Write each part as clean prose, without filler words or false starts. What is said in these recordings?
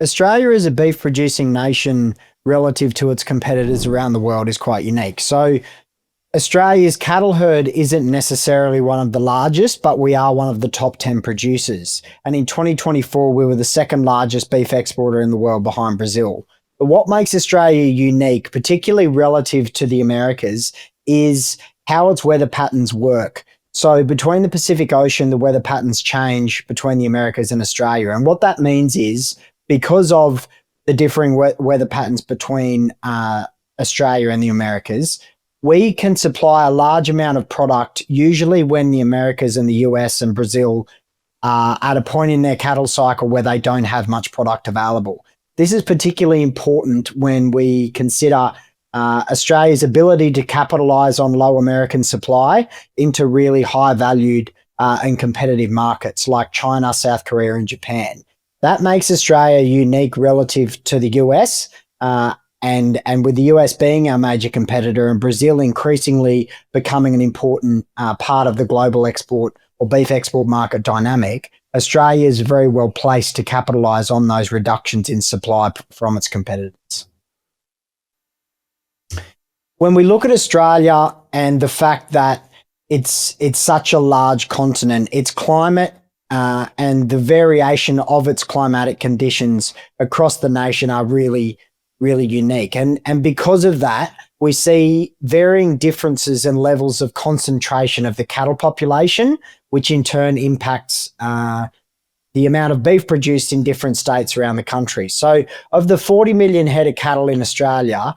Australia as a beef producing nation relative to its competitors around the world is quite unique. So Australia's cattle herd isn't necessarily one of the largest, but we are one of the top 10 producers. And in 2024, we were the second largest beef exporter in the world behind Brazil. But what makes Australia unique, particularly relative to the Americas, is how its weather patterns work. So between the Pacific Ocean, the weather patterns change between the Americas and Australia. And what that means is because of the differing weather patterns between Australia and the Americas, we can supply a large amount of product, usually when the Americas and the US and Brazil are at a point in their cattle cycle where they don't have much product available. This is particularly important when we consider Australia's ability to capitalize on low American supply into really high valued and competitive markets like China, South Korea, and Japan. That makes Australia unique relative to the US, and with the US being our major competitor and Brazil increasingly becoming an important part of the global export or beef export market dynamic, Australia is very well placed to capitalize on those reductions in supply from its competitors. When we look at Australia and the fact that it's such a large continent, its climate and the variation of its climatic conditions across the nation are really unique. And because of that, we see varying differences in levels of concentration of the cattle population, which in turn impacts the amount of beef produced in different states around the country. So of the 40 million head of cattle in Australia,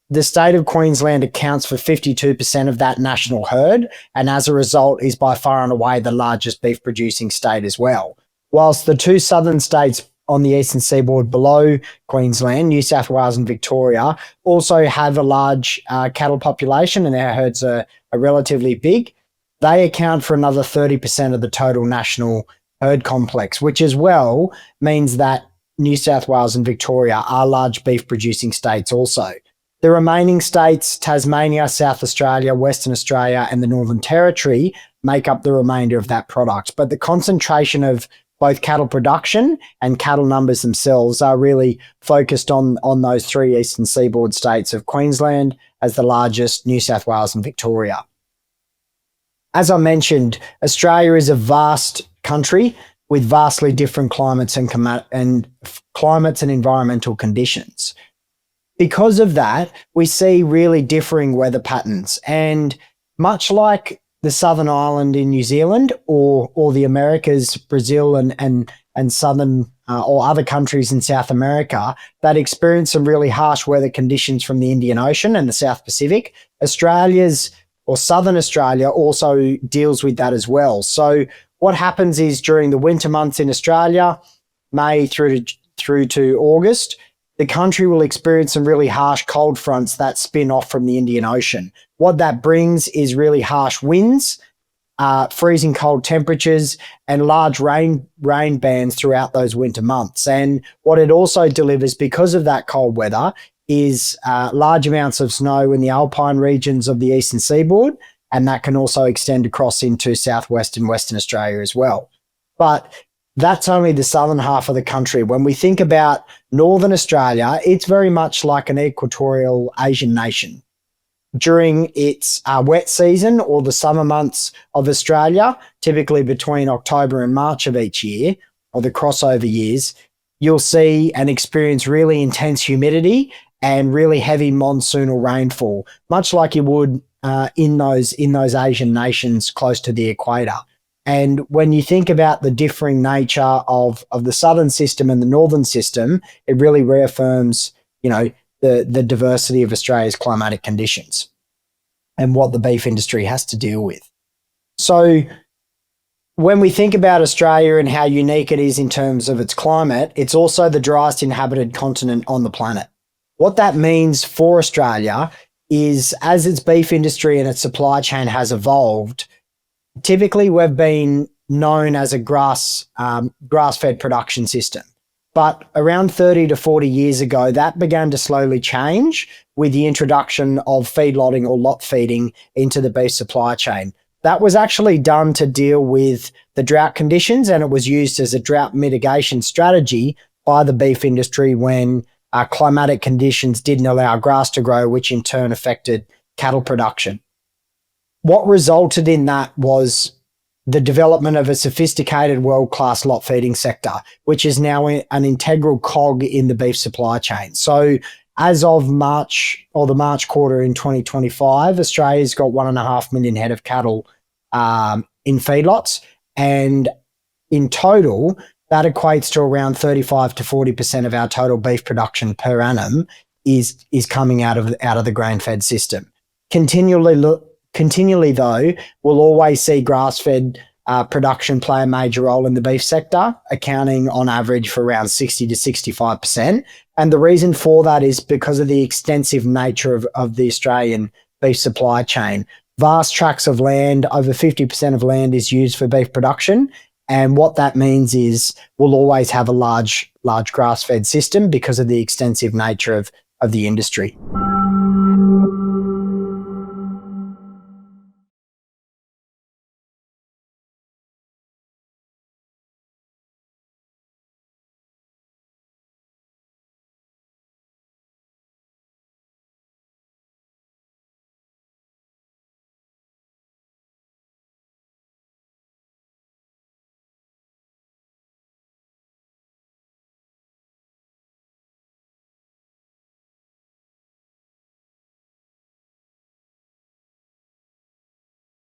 the state of Queensland accounts for 52% of that national herd, and as a result is by far and away the largest beef producing state as well. Whilst the two southern states on the eastern seaboard below Queensland, New South Wales and Victoria, also have a large cattle population and their herds are relatively big. They account for another 30% of the total national herd complex, which as well means that New South Wales and Victoria are large beef producing states also. The remaining states, Tasmania, South Australia, Western Australia, and the Northern Territory, make up the remainder of that product. But the concentration of both cattle production and cattle numbers themselves are really focused on those three eastern seaboard states of Queensland as the largest, New South Wales and Victoria. As I mentioned, Australia is a vast country with vastly different climates and environmental conditions. Because of that, we see really differing weather patterns. And much like the Southern Island in New Zealand or the Americas, Brazil and southern or other countries in South America that experience some really harsh weather conditions from the Indian Ocean and the South Pacific, Southern Australia also deals with that as well. So what happens is during the winter months in Australia, May through to August, the country will experience some really harsh cold fronts that spin off from the Indian Ocean. What that brings is really harsh winds, freezing cold temperatures, and large rain bands throughout those winter months. And what it also delivers because of that cold weather is large amounts of snow in the alpine regions of the eastern seaboard, and that can also extend across into southwest and Western Australia as well. But that's only the southern half of the country. When we think about Northern Australia, it's very much like an equatorial Asian nation. During its wet season or the summer months of Australia, typically between October and March of each year, or the crossover years, you'll see and experience really intense humidity and really heavy monsoonal rainfall, much like you would in those Asian nations close to the equator. And when you think about the differing nature of the southern system and the northern system, it really reaffirms, the diversity of Australia's climatic conditions and what the beef industry has to deal with. So when we think about Australia and how unique it is in terms of its climate, it's also the driest inhabited continent on the planet. What that means for Australia is as its beef industry and its supply chain has evolved, typically we've been known as a grass-fed production system. But around 30 to 40 years ago, that began to slowly change with the introduction of feedlotting or lot feeding into the beef supply chain. That was actually done to deal with the drought conditions, and it was used as a drought mitigation strategy by the beef industry when climatic conditions didn't allow grass to grow, which in turn affected cattle production. What resulted in that was the development of a sophisticated world-class lot feeding sector, which is now an integral cog in the beef supply chain. So as of March, or the March quarter in 2025, Australia's got 1.5 million head of cattle in feedlots, and in total, that equates to around 35 to 40% of our total beef production per annum is coming out of the grain-fed system. Continually, though, we'll always see grass-fed production play a major role in the beef sector, accounting on average for around 60 to 65%. And the reason for that is because of the extensive nature of the Australian beef supply chain. Vast tracts of land, over 50% of land is used for beef production. And what that means is we'll always have a large grass-fed system because of the extensive nature of the industry.